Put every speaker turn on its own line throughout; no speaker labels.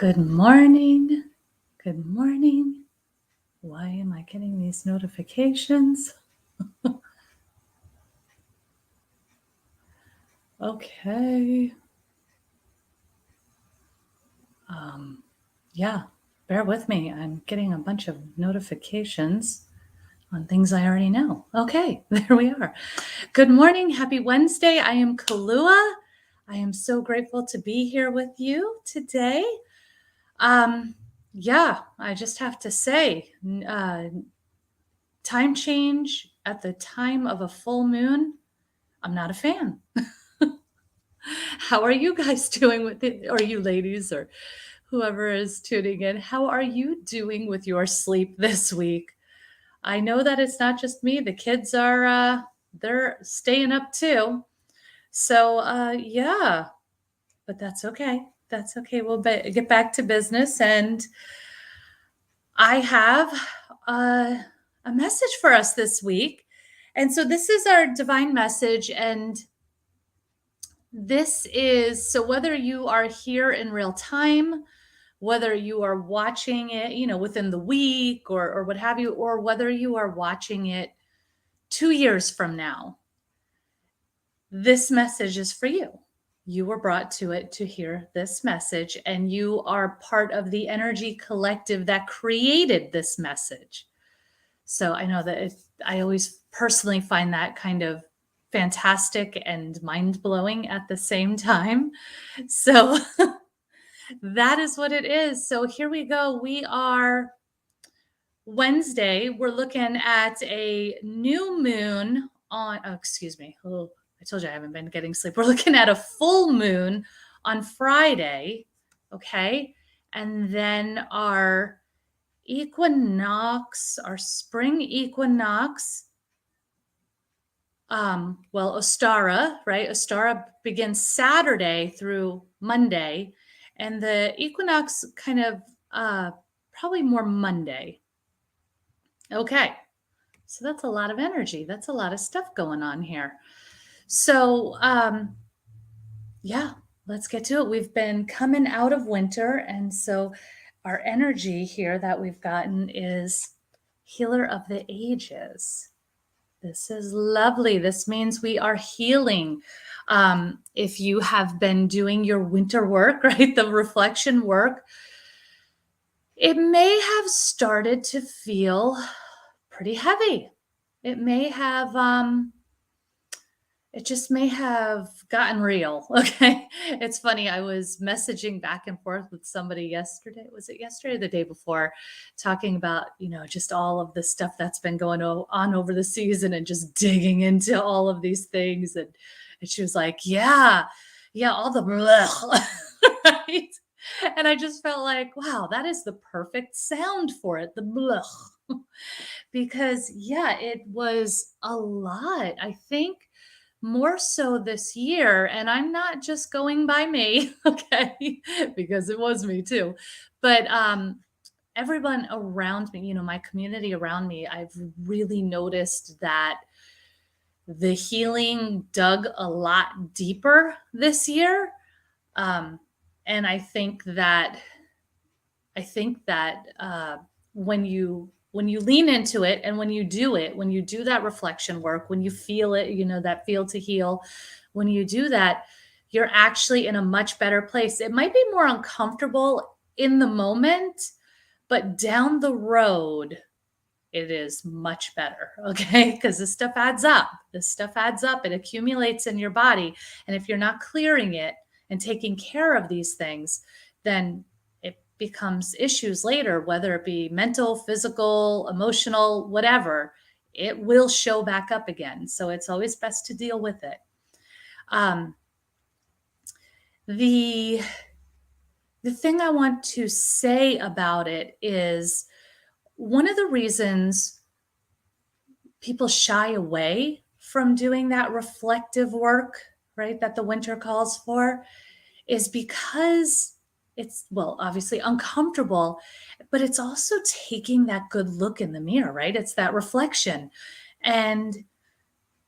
Good morning. Good morning. Why am I getting these notifications? Okay. Yeah, bear with me. I'm getting a bunch of notifications on things I already know. Okay, there we are. Good morning. Happy Wednesday. I am Kalua. I am so grateful to be here with you today. Yeah, I just have to say, time change at the time of a full moon, I'm not a fan. How are you guys doing with it? Or you ladies, or whoever is tuning in, how are you doing with your sleep this week? I know that it's not just me. The kids are they're staying up too. So yeah, but that's okay. That's okay. We'll get back to business, and I have uh, a message for us this week. And so this is our divine message, and this is so whether you are here in real time, whether you are watching it, within the week or what have you, or whether you are watching it 2 years from now, this message is for you. You were brought to it to hear this message, and you are part of the energy collective that created this message. So I know that I always personally find that kind of fantastic and mind blowing at the same time. So that is what it is. So here we go. We are Wednesday. We're looking at a new moon on, oh, excuse me. Oh, I told you I haven't been getting sleep. We're looking at a full moon on Friday. Okay. And then our equinox, our spring equinox, Ostara, right? Ostara begins Saturday through Monday, and the equinox kind of probably more Monday. Okay, so that's a lot of energy. That's a lot of stuff going on here. So, yeah, let's get to it. We've been coming out of winter, and so our energy here that we've gotten is Healer of the Ages. This is lovely. This means we are healing. If you have been doing your winter work, right, the reflection work, it may have started to feel pretty heavy. It may have, it just may have gotten real. Okay. It's funny. I was messaging back and forth with somebody yesterday. Was it yesterday or the day before? Talking about, just all of the stuff that's been going on over the season and just digging into all of these things. And she was like, yeah, all the blech. Right. And I just felt like, wow, that is the perfect sound for it. The blech. Because, yeah, it was a lot. I think more so this year, and I'm not just going by me, okay, because it was me too, but everyone around me, my community around me, I've really noticed that the healing dug a lot deeper this year. um, and I think that when you lean into it, and when you do that reflection work, when you feel it, that feel to heal, when you do that, you're actually in a much better place. It might be more uncomfortable in the moment, but down the road, it is much better. Okay. Because this stuff adds up. It accumulates in your body. And if you're not clearing it and taking care of these things, then it becomes issues later, whether it be mental, physical, emotional, whatever. It will show back up again. So it's always best to deal with it. Um, the the thing I want to say about it is, one of the reasons people shy away from doing that reflective work, right, that the winter calls for, is because it's, well, obviously uncomfortable, but it's also taking that good look in the mirror, right? It's that reflection. And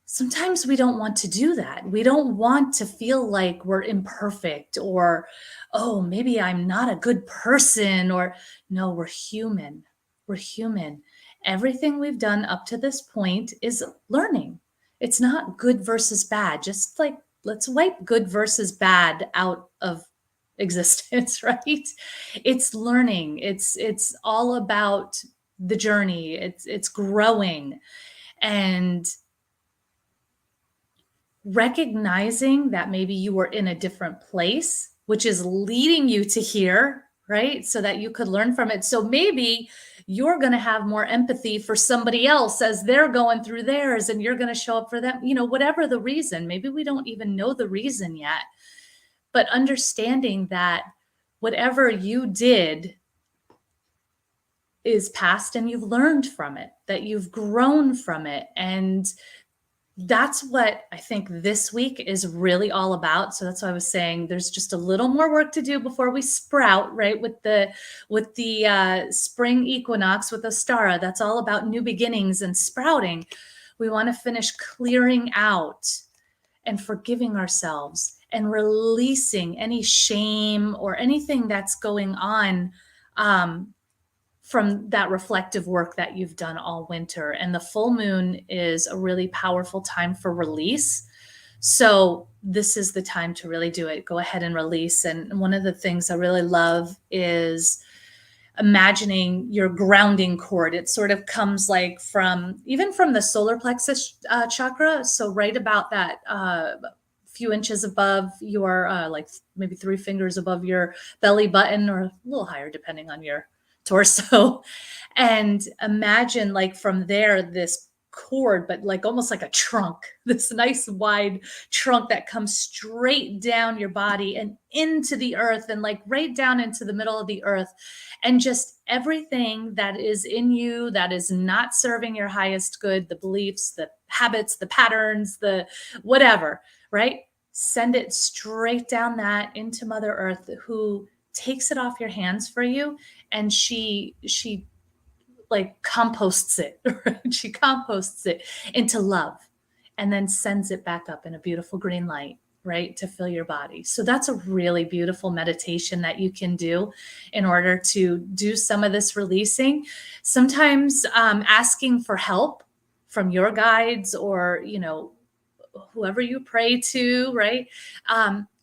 sometimes we don't want to do that. We don't want to feel like we're imperfect or, oh, maybe I'm not a good person or, no, we're human. We're human. Everything we've done up to this point is learning. It's not good versus bad. Just like let's wipe good versus bad out of existence, right? It's learning. It's all about the journey. It's growing and recognizing that maybe you were in a different place, which is leading you to here, right? So that you could learn from it. So maybe you're going to have more empathy for somebody else as they're going through theirs and you're going to show up for them, whatever the reason. Maybe we don't even know the reason yet, but understanding that whatever you did is past and you've learned from it, that you've grown from it. And that's what I think this week is really all about. So that's why I was saying there's just a little more work to do before we sprout, right? With the spring equinox with Ostara, that's all about new beginnings and sprouting. We want to finish clearing out and forgiving ourselves and releasing any shame or anything that's going on from that reflective work that you've done all winter. And the full moon is a really powerful time for release. So this is the time to really do it. Go ahead and release. And one of the things I really love is imagining your grounding cord. It sort of comes like even from the solar plexus chakra. So right about that few inches above your, like maybe 3 fingers above your belly button, or a little higher depending on your torso. And imagine like from there, this cord, but like almost like a trunk, this nice wide trunk that comes straight down your body and into the earth and like right down into the middle of the earth. And just everything that is in you that is not serving your highest good, the beliefs, the habits, the patterns, the whatever, right? Send it straight down that into Mother Earth, who takes it off your hands for you. And she like composts it, right? She composts it into love and then sends it back up in a beautiful green light, right? To fill your body. So that's a really beautiful meditation that you can do in order to do some of this releasing. Sometimes asking for help from your guides or, whoever you pray to, right?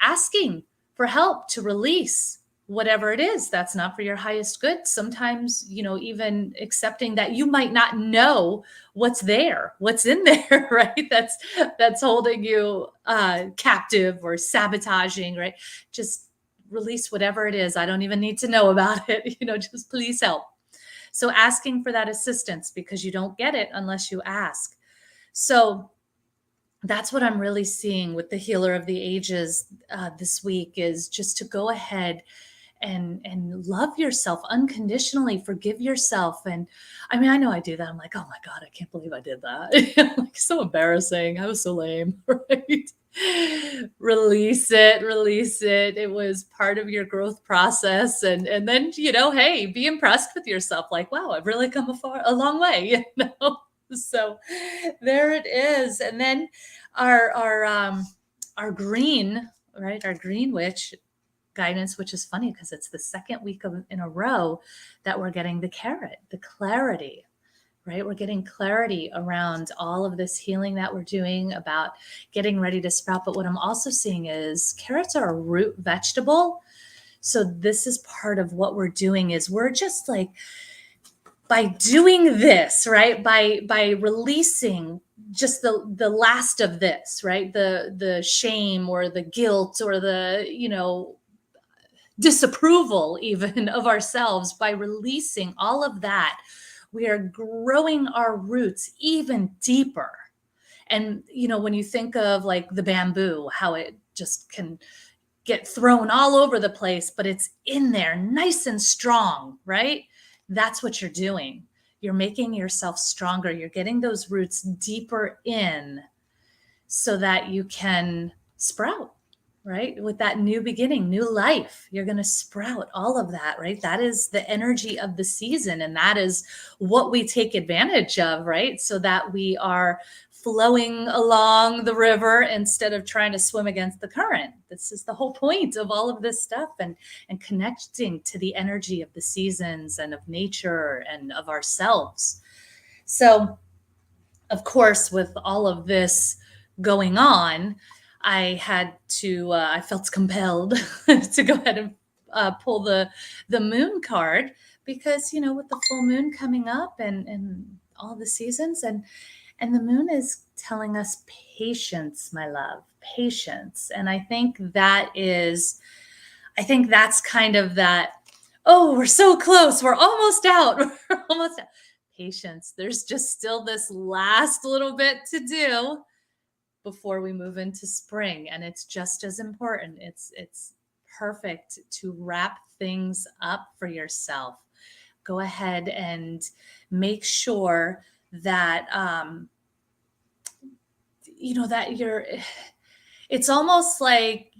Asking for help to release whatever it is that's not for your highest good. Sometimes, even accepting that you might not know what's in there, right? That's holding you captive or sabotaging, right? Just release whatever it is. I don't even need to know about it. Just please help. So asking for that assistance, because you don't get it unless you ask. So that's what I'm really seeing with the Healer of the Ages this week, is just to go ahead and love yourself unconditionally, forgive yourself. And I mean, I know I do that. I'm like, oh my God, I can't believe I did that. Like, so embarrassing. I was so lame, right? Release it. It was part of your growth process. And then, hey, be impressed with yourself. Like, wow, I've really come a long way, So there it is. And then our green, right? Our green witch guidance, which is funny because it's the second week in a row that we're getting the carrot, the clarity, right? We're getting clarity around all of this healing that we're doing about getting ready to sprout. But what I'm also seeing is carrots are a root vegetable. So this is part of what we're doing, is we're just like, by doing this, right? By releasing just the last of this, right? The shame or the guilt or the, disapproval even of ourselves, by releasing all of that, we are growing our roots even deeper. And, when you think of like the bamboo, how it just can get thrown all over the place, but it's in there nice and strong, right? That's what you're doing. You're making yourself stronger. You're getting those roots deeper in so that you can sprout, right? With that new beginning, new life, you're going to sprout all of that, right? That is the energy of the season. And that is what we take advantage of, right? So that we are flowing along the river instead of trying to swim against the current. This is the whole point of all of this stuff, and connecting to the energy of the seasons and of nature and of ourselves. So, of course, with all of this going on, I felt compelled to go ahead and pull the moon card, because, with the full moon coming up and all the seasons, and the moon is telling us patience, my love, patience. And I think that's kind of that, oh, we're so close. We're almost out. We're almost out. Patience. There's just still this last little bit to do before we move into spring. And it's just as important. It's perfect to wrap things up for yourself. Go ahead and make sure that that it's almost like,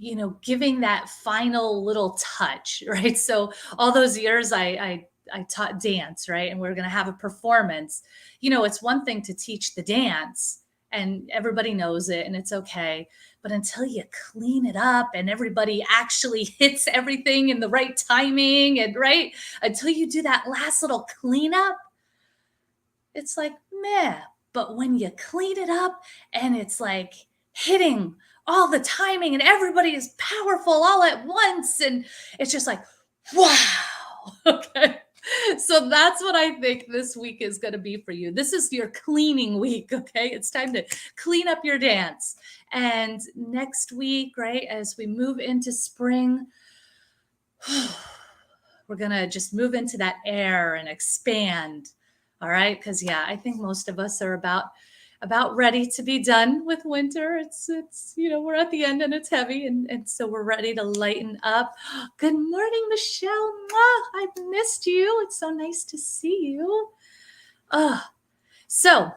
giving that final little touch, right? So all those years I taught dance, right? And we're going to have a performance. It's one thing to teach the dance and everybody knows it and it's okay. But until you clean it up and everybody actually hits everything in the right timing, and right, until you do that last little cleanup, it's like meh. But when you clean it up and it's like hitting all the timing and everybody is powerful all at once, and it's just like, wow. Okay. So that's what I think this week is going to be for you. This is your cleaning week. Okay. It's time to clean up your dance. And next week, right, as we move into spring, we're going to just move into that air and expand. All right. Cause yeah, I think most of us are about ready to be done with winter. It's we're at the end and it's heavy, and so we're ready to lighten up. Good morning, Michelle. Mwah, I've missed you. It's so nice to see you. So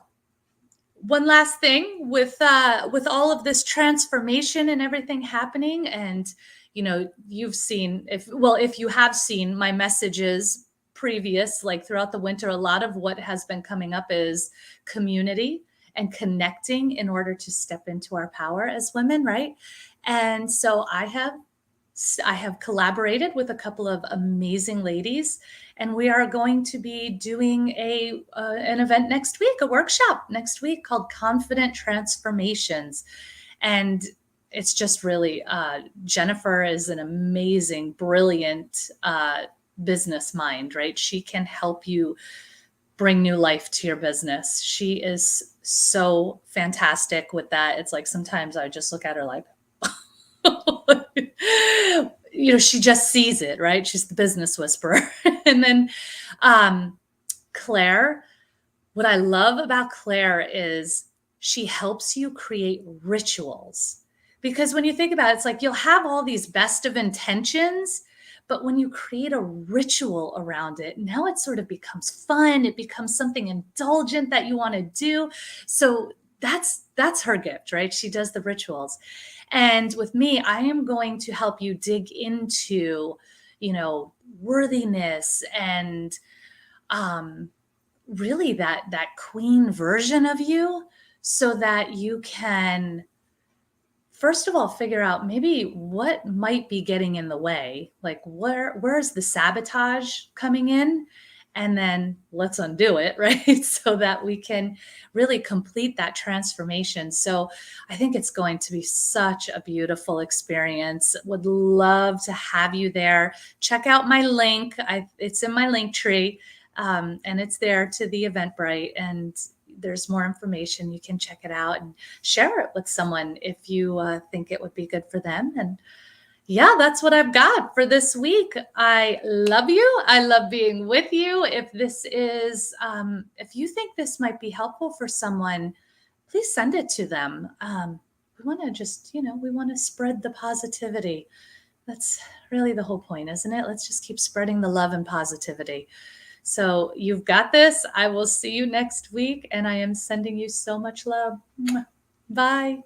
one last thing with all of this transformation and everything happening, and you've seen, if you have seen my messages previous, like throughout the winter, a lot of what has been coming up is community and connecting in order to step into our power as women, right? And so I have collaborated with a couple of amazing ladies, and we are going to be doing an event next week, a workshop next week called Confident Transformations. And it's just really, Jennifer is an amazing, brilliant business mind, right? She can help you bring new life to your business. She is so fantastic with that. It's like sometimes I just look at her like, she just sees it, right? She's the business whisperer. And then Claire, what I love about Claire is she helps you create rituals. Because when you think about it, it's like you'll have all these best of intentions, but when you create a ritual around it, now it sort of becomes fun. It becomes something indulgent that you want to do. So that's her gift, right? She does the rituals. And with me, I am going to help you dig into, worthiness and really that queen version of you, so that you can, first of all, figure out maybe what might be getting in the way, like where's the sabotage coming in, and then let's undo it, right? So that we can really complete that transformation. So I think it's going to be such a beautiful experience. Would love to have you there. Check out my link. It's in my link tree, and it's there to the Eventbrite, and there's more information. You can check it out and share it with someone if you think it would be good for them. And yeah, that's what I've got for this week. I love you. I love being with you. If you think this might be helpful for someone, please send it to them. We want to just, we want to spread the positivity. That's really the whole point, isn't it? Let's just keep spreading the love and positivity. So you've got this. I will see you next week, and I am sending you so much love. Bye.